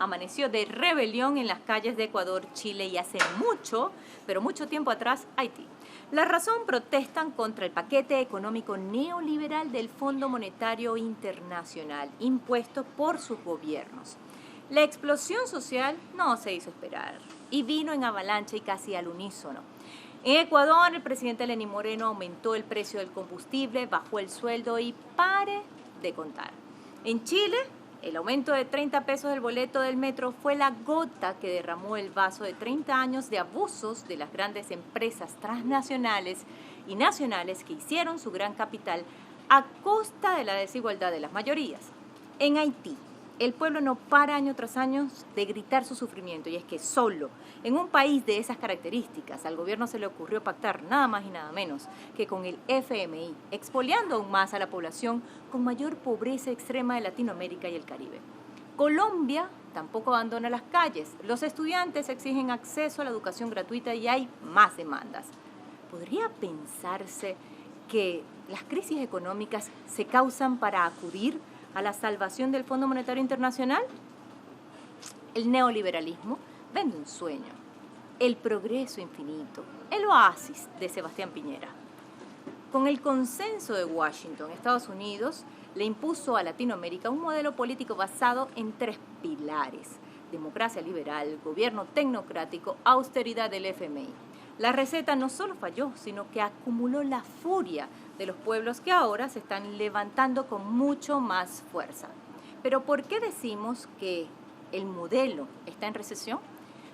amaneció de rebelión en las calles de Ecuador, Chile y hace mucho, pero mucho tiempo atrás, Haití. La razón: protestan contra el paquete económico neoliberal del Fondo Monetario Internacional, impuesto por sus gobiernos. La explosión social no se hizo esperar y vino en avalancha y casi al unísono. En Ecuador, el presidente Lenín Moreno aumentó el precio del combustible, bajó el sueldo y pare de contar. En Chile, el aumento de 30 pesos del boleto del metro fue la gota que derramó el vaso de 30 años de abusos de las grandes empresas transnacionales y nacionales que hicieron su gran capital a costa de la desigualdad de las mayorías. En Haití, el pueblo no para año tras año de gritar su sufrimiento, y es que solo en un país de esas características al gobierno se le ocurrió pactar nada más y nada menos que con el FMI, expoliando aún más a la población con mayor pobreza extrema de Latinoamérica y el Caribe. Colombia tampoco abandona las calles. Los estudiantes exigen acceso a la educación gratuita y hay más demandas. ¿Podría pensarse que las crisis económicas se causan para acudir a la salvación del Fondo Monetario Internacional? El neoliberalismo vende un sueño, el progreso infinito, el oasis de Sebastián Piñera. Con el consenso de Washington, Estados Unidos le impuso a Latinoamérica un modelo político basado en 3 pilares: democracia liberal, gobierno tecnocrático, austeridad del FMI. La receta no solo falló, sino que acumuló la furia de los pueblos que ahora se están levantando con mucho más fuerza. Pero ¿por qué decimos que el modelo está en recesión?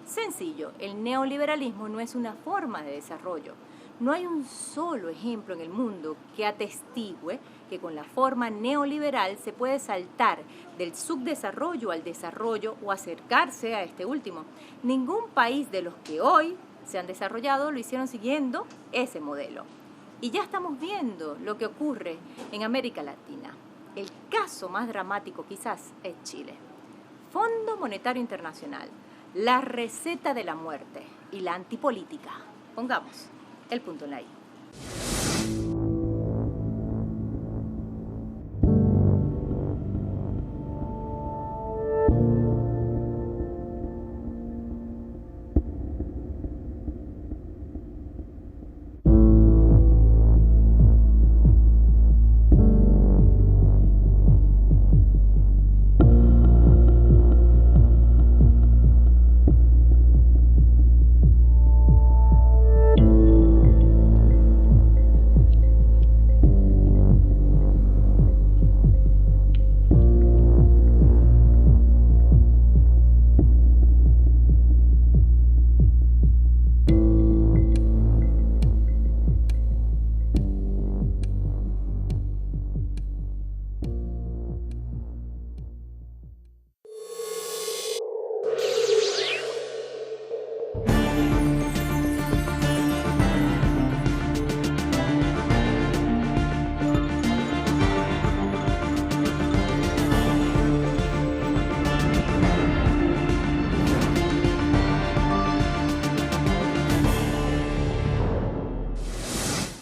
Sencillo, el neoliberalismo no es una forma de desarrollo. No hay un solo ejemplo en el mundo que atestigue que con la forma neoliberal se puede saltar del subdesarrollo al desarrollo o acercarse a este último. Ningún país de los que hoy se han desarrollado lo hicieron siguiendo ese modelo. Y ya estamos viendo lo que ocurre en América Latina. El caso más dramático quizás es Chile. Fondo Monetario Internacional, la receta de la muerte y la antipolítica. Pongamos el punto en la I.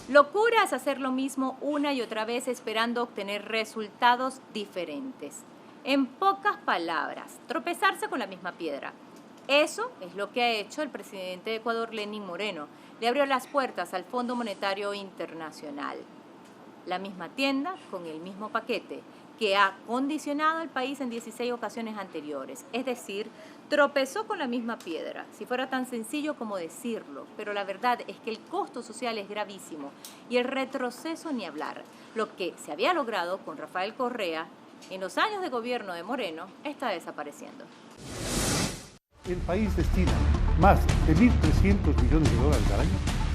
Locura es hacer lo mismo una y otra vez esperando obtener resultados diferentes. En pocas palabras, tropezarse con la misma piedra. Eso es lo que ha hecho el presidente de Ecuador, Lenín Moreno. Le abrió las puertas al Fondo Monetario Internacional. La misma tienda con el mismo paquete que ha condicionado al país en 16 ocasiones anteriores. Es decir, tropezó con la misma piedra, si fuera tan sencillo como decirlo, pero la verdad es que el costo social es gravísimo y el retroceso ni hablar. Lo que se había logrado con Rafael Correa en los años de gobierno de Moreno está desapareciendo. El país destina más de 1.300 millones de dólares al año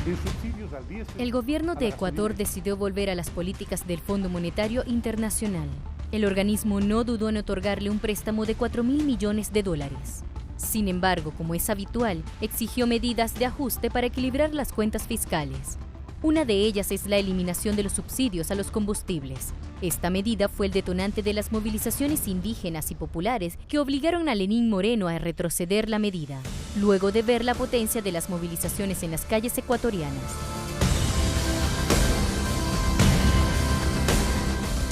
en subsidios al diésel. El gobierno de Ecuador decidió volver a las políticas del Fondo Monetario Internacional. El organismo no dudó en otorgarle un préstamo de 4.000 millones de dólares. Sin embargo, como es habitual, exigió medidas de ajuste para equilibrar las cuentas fiscales. Una de ellas es la eliminación de los subsidios a los combustibles. Esta medida fue el detonante de las movilizaciones indígenas y populares que obligaron a Lenín Moreno a retroceder la medida, luego de ver la potencia de las movilizaciones en las calles ecuatorianas.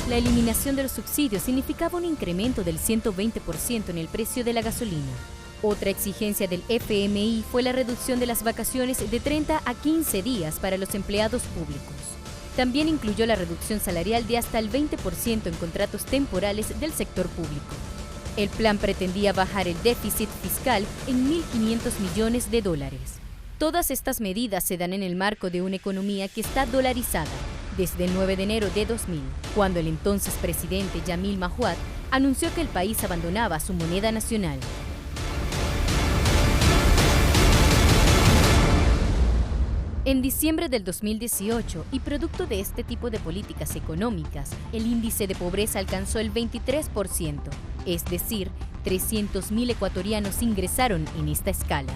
La eliminación de los subsidios significaba un incremento del 120% en el precio de la gasolina. Otra exigencia del FMI fue la reducción de las vacaciones de 30 a 15 días para los empleados públicos. También incluyó la reducción salarial de hasta el 20% en contratos temporales del sector público. El plan pretendía bajar el déficit fiscal en 1.500 millones de dólares. Todas estas medidas se dan en el marco de una economía que está dolarizada desde el 9 de enero de 2000, cuando el entonces presidente Jamil Mahuad anunció que el país abandonaba su moneda nacional. En diciembre del 2018, y producto de este tipo de políticas económicas, el índice de pobreza alcanzó el 23%, es decir, 300.000 ecuatorianos ingresaron en esta escala.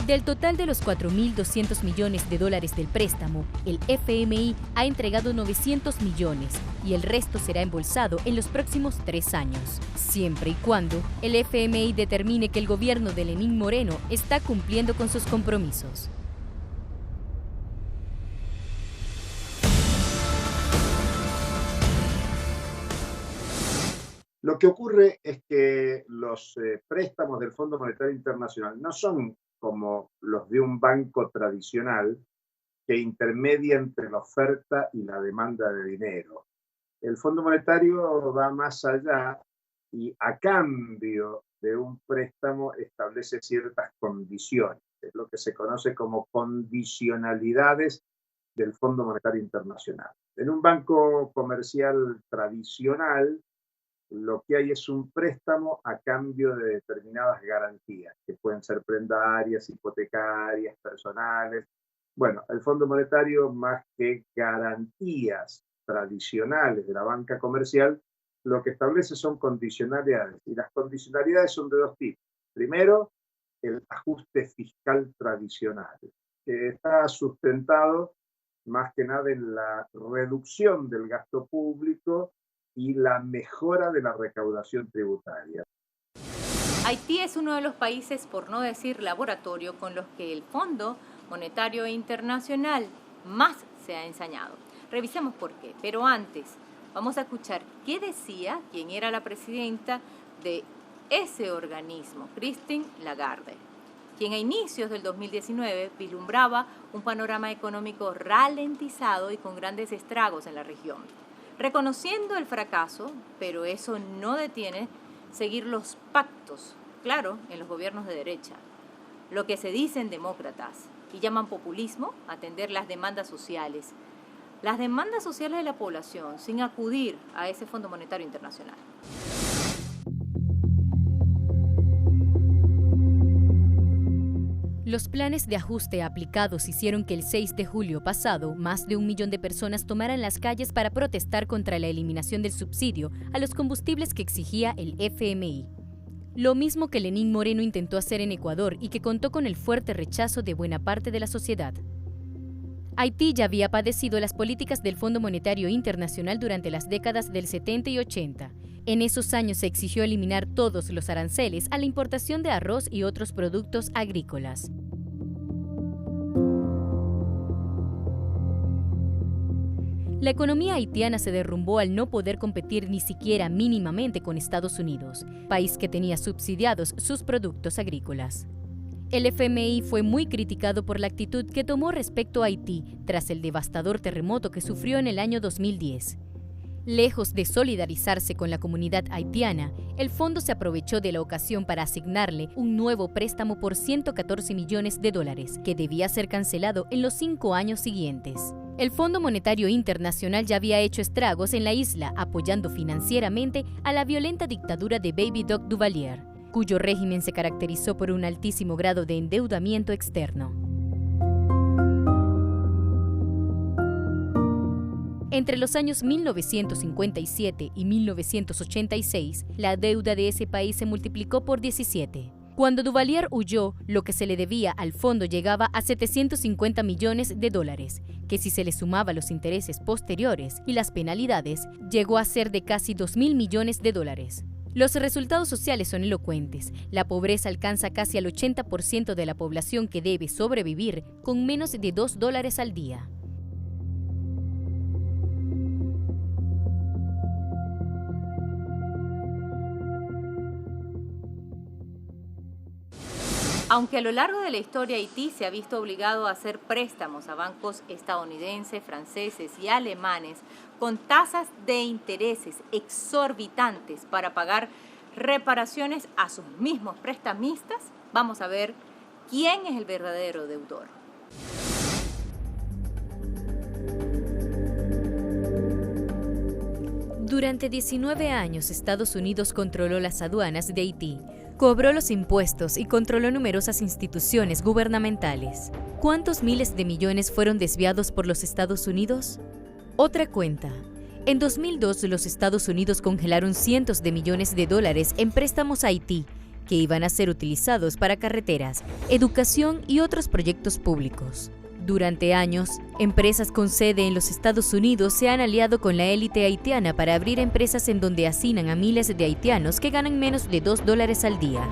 Del total de los 4.200 millones de dólares del préstamo, el FMI ha entregado 900 millones y el resto será embolsado en los próximos 3 años, siempre y cuando el FMI determine que el gobierno de Lenín Moreno está cumpliendo con sus compromisos. Lo que ocurre es que los préstamos del Fondo Monetario Internacional no son como los de un banco tradicional que intermedia entre la oferta y la demanda de dinero. El Fondo Monetario va más allá y a cambio de un préstamo establece ciertas condiciones. Es lo que se conoce como condicionalidades del Fondo Monetario Internacional. En un banco comercial tradicional, lo que hay es un préstamo a cambio de determinadas garantías, que pueden ser prendarias, hipotecarias, personales. Bueno, el Fondo Monetario, más que garantías tradicionales de la banca comercial, lo que establece son condicionalidades. Y las condicionalidades son de 2 tipos. Primero, el ajuste fiscal tradicional, que está sustentado más que nada en la reducción del gasto público y la mejora de la recaudación tributaria. Haití es uno de los países, por no decir laboratorio, con los que el Fondo Monetario Internacional más se ha ensañado. Revisemos por qué, pero antes vamos a escuchar qué decía quien era la presidenta de ese organismo, Christine Lagarde, quien a inicios del 2019 vislumbraba un panorama económico ralentizado y con grandes estragos en la región. Reconociendo el fracaso, pero eso no detiene seguir los pactos, claro, en los gobiernos de derecha, lo que se dicen demócratas y llaman populismo, atender las demandas sociales de la población sin acudir a ese Fondo Monetario Internacional. Los planes de ajuste aplicados hicieron que el 6 de julio pasado, más de 1 millón de personas tomaran las calles para protestar contra la eliminación del subsidio a los combustibles que exigía el FMI. Lo mismo que Lenín Moreno intentó hacer en Ecuador y que contó con el fuerte rechazo de buena parte de la sociedad. Haití ya había padecido las políticas del Fondo Monetario Internacional durante las décadas del 70 y 80. En esos años se exigió eliminar todos los aranceles a la importación de arroz y otros productos agrícolas. La economía haitiana se derrumbó al no poder competir ni siquiera mínimamente con Estados Unidos, país que tenía subsidiados sus productos agrícolas. El FMI fue muy criticado por la actitud que tomó respecto a Haití tras el devastador terremoto que sufrió en el año 2010. Lejos de solidarizarse con la comunidad haitiana, el fondo se aprovechó de la ocasión para asignarle un nuevo préstamo por 114 millones de dólares, que debía ser cancelado en los 5 años siguientes. El Fondo Monetario Internacional ya había hecho estragos en la isla, apoyando financieramente a la violenta dictadura de Baby Doc Duvalier, cuyo régimen se caracterizó por un altísimo grado de endeudamiento externo. Entre los años 1957 y 1986, la deuda de ese país se multiplicó por 17. Cuando Duvalier huyó, lo que se le debía al fondo llegaba a 750 millones de dólares, que si se le sumaba los intereses posteriores y las penalidades, llegó a ser de casi 2.000 millones de dólares. Los resultados sociales son elocuentes. La pobreza alcanza casi al 80% de la población que debe sobrevivir con menos de $2 al día. Aunque a lo largo de la historia Haití se ha visto obligado a hacer préstamos a bancos estadounidenses, franceses y alemanes con tasas de intereses exorbitantes para pagar reparaciones a sus mismos prestamistas, vamos a ver quién es el verdadero deudor. Durante 19 años, Estados Unidos controló las aduanas de Haití, cobró los impuestos y controló numerosas instituciones gubernamentales. ¿Cuántos miles de millones fueron desviados por los Estados Unidos? Otra cuenta. En 2002, los Estados Unidos congelaron cientos de millones de dólares en préstamos a Haití, que iban a ser utilizados para carreteras, educación y otros proyectos públicos. Durante años, empresas con sede en los Estados Unidos se han aliado con la élite haitiana para abrir empresas en donde hacinan a miles de haitianos que ganan menos de $2 al día.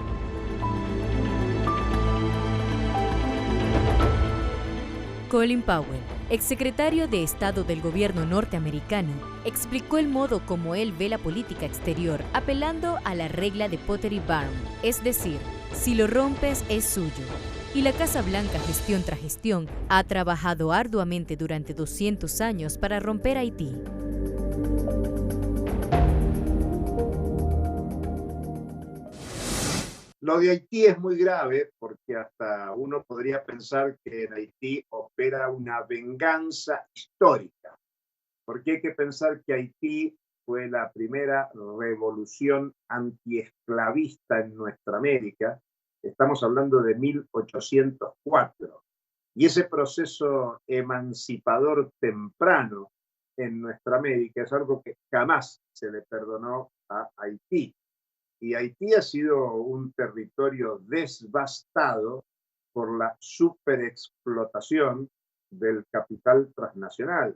Colin Powell, exsecretario de Estado del gobierno norteamericano, explicó el modo como él ve la política exterior, apelando a la regla de Pottery Barn, es decir, si lo rompes es suyo. Y la Casa Blanca, gestión tras gestión, ha trabajado arduamente durante 200 años para romper Haití. Lo de Haití es muy grave porque hasta uno podría pensar que en Haití opera una venganza histórica, porque hay que pensar que Haití fue la primera revolución antiesclavista en nuestra América. Estamos hablando de 1804. Y ese proceso emancipador temprano en nuestra América es algo que jamás se le perdonó a Haití. Y Haití ha sido un territorio devastado por la superexplotación del capital transnacional.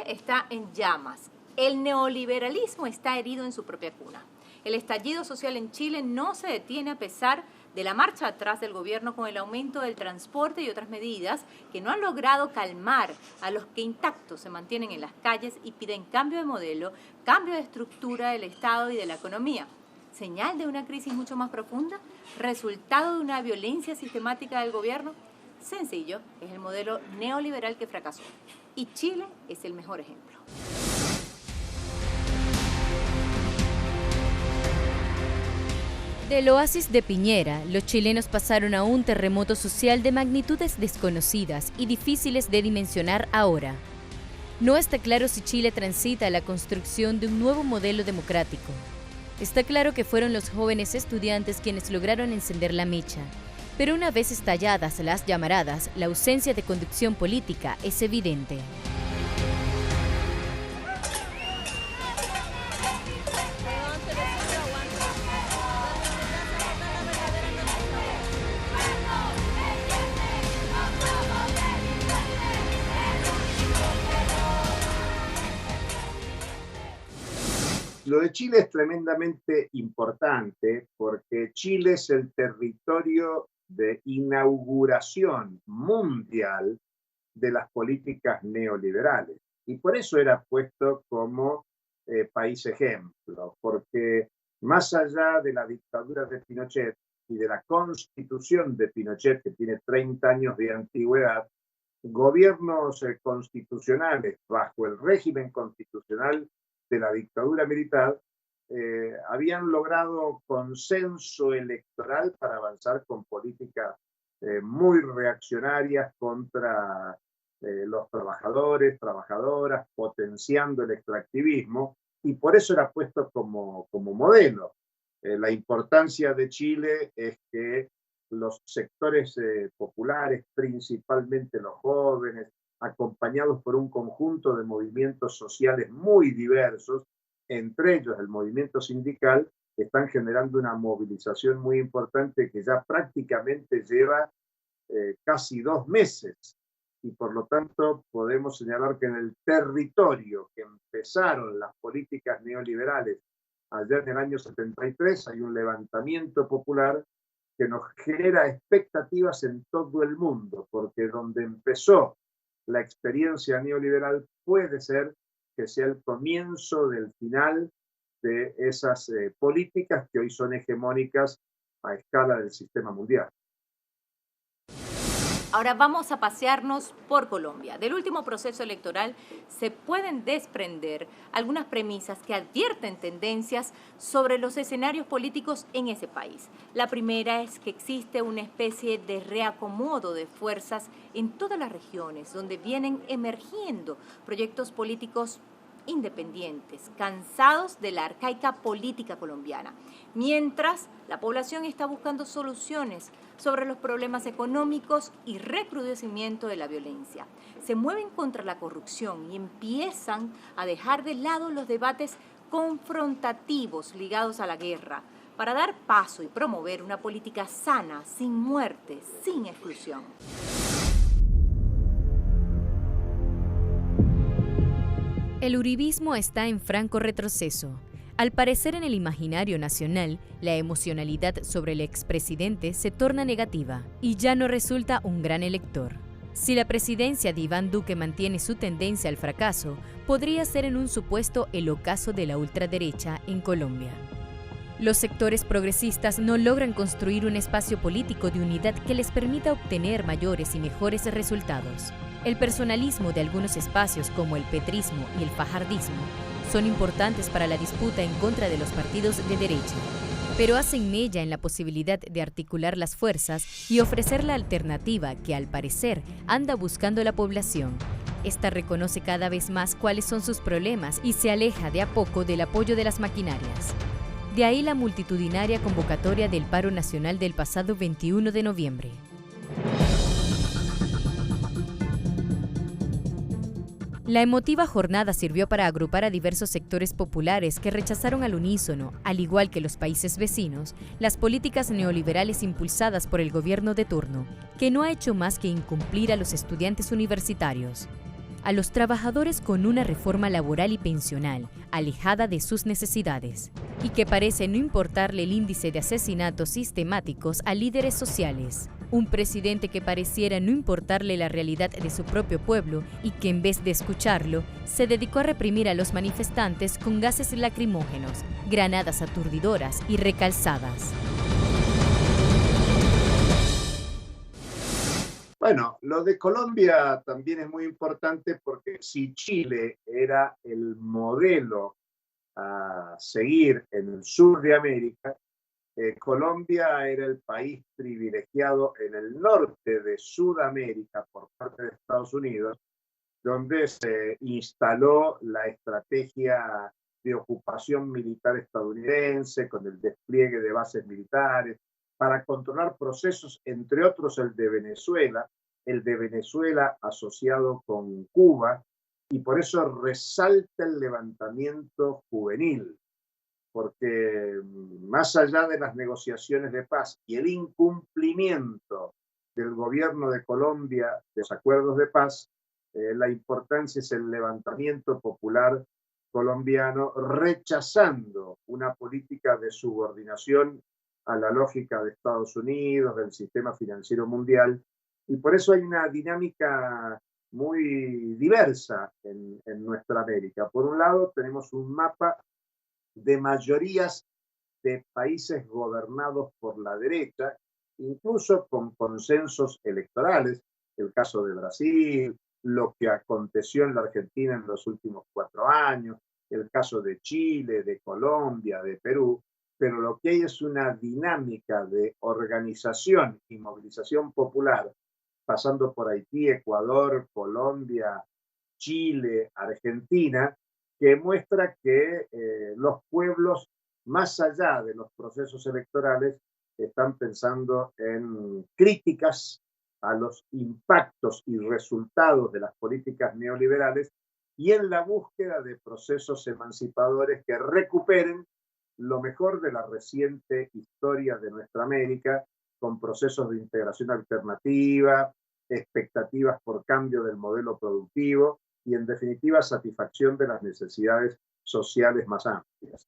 Está en llamas. El neoliberalismo está herido en su propia cuna. El estallido social en Chile no se detiene a pesar de la marcha atrás del gobierno con el aumento del transporte y otras medidas que no han logrado calmar a los que intactos se mantienen en las calles y piden cambio de modelo, cambio de estructura del Estado y de la economía. ¿Señal de una crisis mucho más profunda? ¿Resultado de una violencia sistemática del gobierno? Sencillo, es el modelo neoliberal que fracasó. Y Chile es el mejor ejemplo. Del oasis de Piñera, los chilenos pasaron a un terremoto social de magnitudes desconocidas y difíciles de dimensionar ahora. No está claro si Chile transita a la construcción de un nuevo modelo democrático. Está claro que fueron los jóvenes estudiantes quienes lograron encender la mecha. Pero una vez estalladas las llamaradas, la ausencia de conducción política es evidente. Lo de Chile es tremendamente importante porque Chile es el territorio de inauguración mundial de las políticas neoliberales. Y por eso era puesto como país ejemplo, porque más allá de la dictadura de Pinochet y de la constitución de Pinochet, que tiene 30 años de antigüedad, gobiernos constitucionales bajo el régimen constitucional de la dictadura militar habían logrado consenso electoral para avanzar con políticas muy reaccionarias contra los trabajadores, trabajadoras, potenciando el extractivismo, y por eso era puesto como modelo. La importancia de Chile es que los sectores populares, principalmente los jóvenes, acompañados por un conjunto de movimientos sociales muy diversos, entre ellos el movimiento sindical, están generando una movilización muy importante que ya prácticamente lleva casi 2 meses. Y por lo tanto podemos señalar que en el territorio que empezaron las políticas neoliberales allá en el año 73 hay un levantamiento popular que nos genera expectativas en todo el mundo, porque donde empezó la experiencia neoliberal puede ser que sea el comienzo del final de esas políticas que hoy son hegemónicas a escala del sistema mundial. Ahora vamos a pasearnos por Colombia. Del último proceso electoral se pueden desprender algunas premisas que advierten tendencias sobre los escenarios políticos en ese país. La primera es que existe una especie de reacomodo de fuerzas en todas las regiones, donde vienen emergiendo proyectos políticos independientes, cansados de la arcaica política colombiana, mientras la población está buscando soluciones sobre los problemas económicos y recrudecimiento de la violencia. Se mueven contra la corrupción y empiezan a dejar de lado los debates confrontativos ligados a la guerra para dar paso y promover una política sana, sin muerte, sin exclusión. El uribismo está en franco retroceso. Al parecer, en el imaginario nacional, la emocionalidad sobre el expresidente se torna negativa y ya no resulta un gran elector. Si la presidencia de Iván Duque mantiene su tendencia al fracaso, podría ser en un supuesto el ocaso de la ultraderecha en Colombia. Los sectores progresistas no logran construir un espacio político de unidad que les permita obtener mayores y mejores resultados. El personalismo de algunos espacios, como el petrismo y el fajardismo, son importantes para la disputa en contra de los partidos de derecha, pero hacen mella en la posibilidad de articular las fuerzas y ofrecer la alternativa que, al parecer, anda buscando la población. Esta reconoce cada vez más cuáles son sus problemas y se aleja de a poco del apoyo de las maquinarias. De ahí la multitudinaria convocatoria del paro nacional del pasado 21 de noviembre. La emotiva jornada sirvió para agrupar a diversos sectores populares que rechazaron al unísono, al igual que los países vecinos, las políticas neoliberales impulsadas por el gobierno de turno, que no ha hecho más que incumplir a los estudiantes universitarios, a los trabajadores con una reforma laboral y pensional alejada de sus necesidades, y que parece no importarle el índice de asesinatos sistemáticos a líderes sociales. Un presidente que pareciera no importarle la realidad de su propio pueblo y que, en vez de escucharlo, se dedicó a reprimir a los manifestantes con gases lacrimógenos, granadas aturdidoras y recalzadas. Bueno, lo de Colombia también es muy importante porque si Chile era el modelo a seguir en el sur de América, Colombia era el país privilegiado en el norte de Sudamérica por parte de Estados Unidos, donde se instaló la estrategia de ocupación militar estadounidense con el despliegue de bases militares para controlar procesos, entre otros el de Venezuela asociado con Cuba, y por eso resalta el levantamiento juvenil, porque más allá de las negociaciones de paz y el incumplimiento del gobierno de Colombia de los acuerdos de paz, la importancia es el levantamiento popular colombiano rechazando una política de subordinación a la lógica de Estados Unidos, del sistema financiero mundial, y por eso hay una dinámica muy diversa en nuestra América. Por un lado, tenemos un mapa de mayorías de países gobernados por la derecha, incluso con consensos electorales, el caso de Brasil, lo que aconteció en la Argentina en los últimos 4 años, el caso de Chile, de Colombia, de Perú, pero lo que hay es una dinámica de organización y movilización popular, pasando por Haití, Ecuador, Colombia, Chile, Argentina, que muestra que los pueblos, más allá de los procesos electorales, están pensando en críticas a los impactos y resultados de las políticas neoliberales y en la búsqueda de procesos emancipadores que recuperen lo mejor de la reciente historia de nuestra América, con procesos de integración alternativa, expectativas por cambio del modelo productivo y, en definitiva, satisfacción de las necesidades sociales más amplias.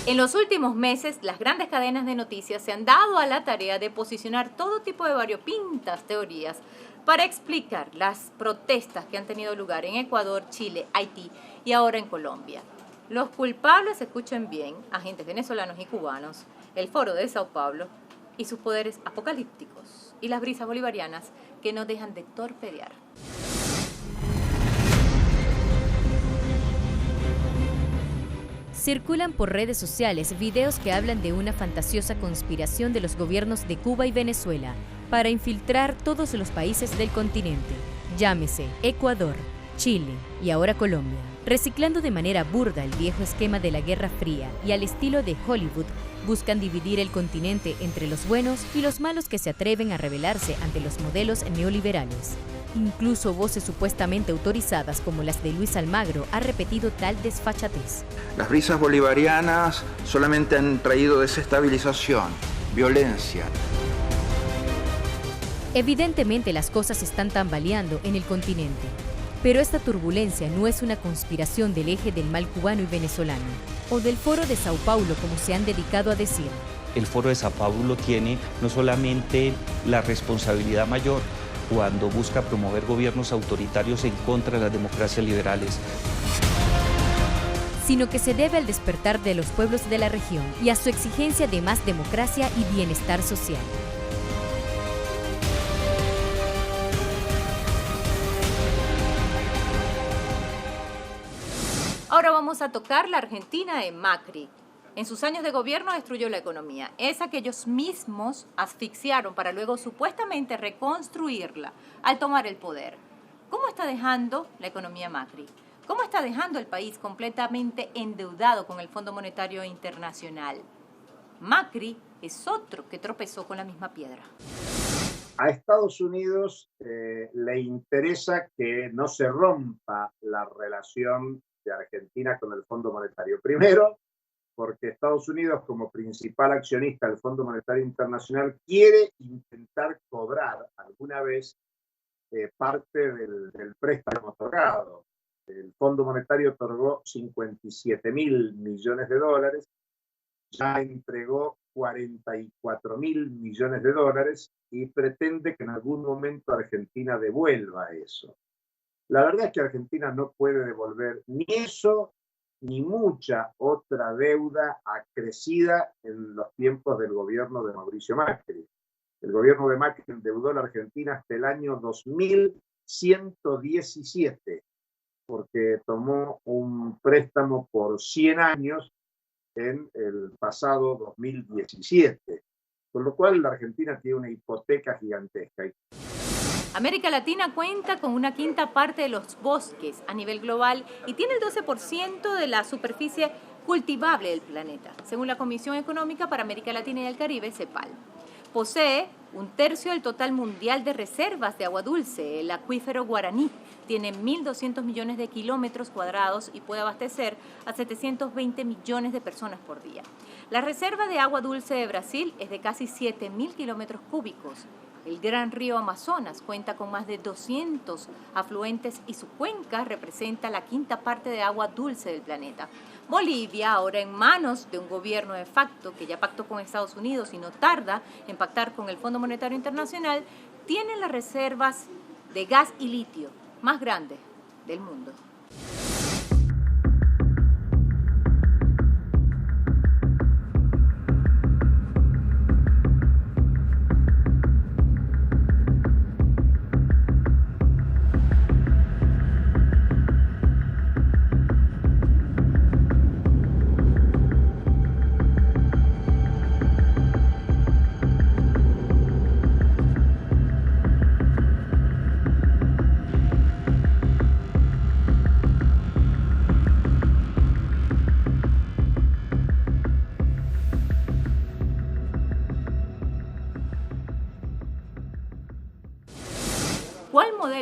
En los últimos meses, las grandes cadenas de noticias se han dado a la tarea de posicionar todo tipo de variopintas teorías para explicar las protestas que han tenido lugar en Ecuador, Chile, Haití y ahora en Colombia. Los culpables, escuchen bien, agentes venezolanos y cubanos, el Foro de Sao Paulo y sus poderes apocalípticos y las brisas bolivarianas que no dejan de torpedear. Circulan por redes sociales videos que hablan de una fantasiosa conspiración de los gobiernos de Cuba y Venezuela para infiltrar todos los países del continente, llámese Ecuador, Chile y ahora Colombia, reciclando de manera burda el viejo esquema de la Guerra Fría y al estilo de Hollywood, buscan dividir el continente entre los buenos y los malos que se atreven a rebelarse ante los modelos neoliberales. Incluso voces supuestamente autorizadas como las de Luis Almagro ha repetido tal desfachatez. Las brisas bolivarianas solamente han traído desestabilización, violencia. Evidentemente las cosas están tambaleando en el continente, pero esta turbulencia no es una conspiración del eje del mal cubano y venezolano, o del Foro de Sao Paulo como se han dedicado a decir. El Foro de Sao Paulo tiene no solamente la responsabilidad mayor cuando busca promover gobiernos autoritarios en contra de las democracias liberales, sino que se debe al despertar de los pueblos de la región y a su exigencia de más democracia y bienestar social. Ahora vamos a tocar la Argentina de Macri. En sus años de gobierno destruyó la economía, esa que ellos mismos asfixiaron para luego supuestamente reconstruirla al tomar el poder. ¿Cómo está dejando la economía Macri? ¿Cómo está dejando el país completamente endeudado con el Fondo Monetario Internacional? Macri es otro que tropezó con la misma piedra. A Estados Unidos le interesa que no se rompa la relación de Argentina con el Fondo Monetario. Primero, porque Estados Unidos, como principal accionista del Fondo Monetario Internacional, quiere intentar cobrar alguna vez parte del préstamo otorgado. El Fondo Monetario otorgó 57.000 millones de dólares, ya entregó 44.000 millones de dólares y pretende que en algún momento Argentina devuelva eso. La verdad es que Argentina no puede devolver ni eso, ni mucha otra deuda acrecida en los tiempos del gobierno de Mauricio Macri. El gobierno de Macri endeudó a la Argentina hasta el año 2117, porque tomó un préstamo por 100 años en el pasado 2017. Con lo cual la Argentina tiene una hipoteca gigantesca. América Latina cuenta con una quinta parte de los bosques a nivel global y tiene el 12% de la superficie cultivable del planeta, según la Comisión Económica para América Latina y el Caribe, CEPAL. Posee un tercio del total mundial de reservas de agua dulce. El acuífero Guaraní tiene 1.200 millones de kilómetros cuadrados y puede abastecer a 720 millones de personas por día. La reserva de agua dulce de Brasil es de casi 7.000 kilómetros cúbicos. El gran río Amazonas cuenta con más de 200 afluentes y su cuenca representa la quinta parte de agua dulce del planeta. Bolivia, ahora en manos de un gobierno de facto que ya pactó con Estados Unidos y no tarda en pactar con el Fondo Monetario Internacional, tiene las reservas de gas y litio más grandes del mundo.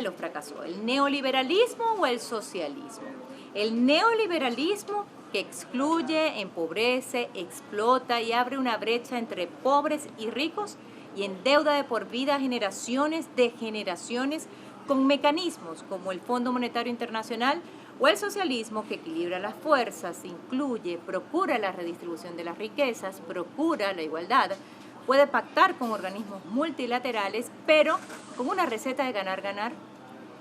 modelo fracasó? ¿El neoliberalismo o el socialismo? El neoliberalismo, que excluye, empobrece, explota y abre una brecha entre pobres y ricos y endeuda de por vida a generaciones de generaciones con mecanismos como el Fondo Monetario Internacional, o el socialismo, que equilibra las fuerzas, incluye, procura la redistribución de las riquezas, procura la igualdad, puede pactar con organismos multilaterales, pero con una receta de ganar-ganar.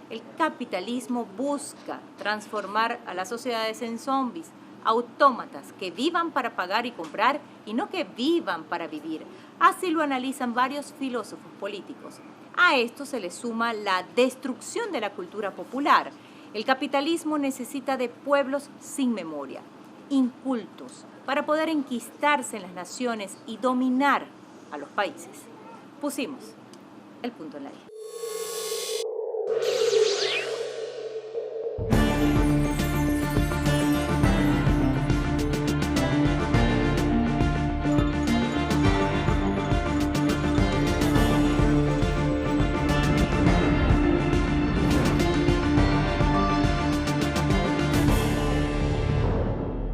El capitalismo busca transformar a las sociedades en zombies, autómatas que vivan para pagar y comprar y no que vivan para vivir. Así lo analizan varios filósofos políticos. A esto se le suma la destrucción de la cultura popular. El capitalismo necesita de pueblos sin memoria, incultos, para poder enquistarse en las naciones y dominar a los países. Pusimos el punto en la I.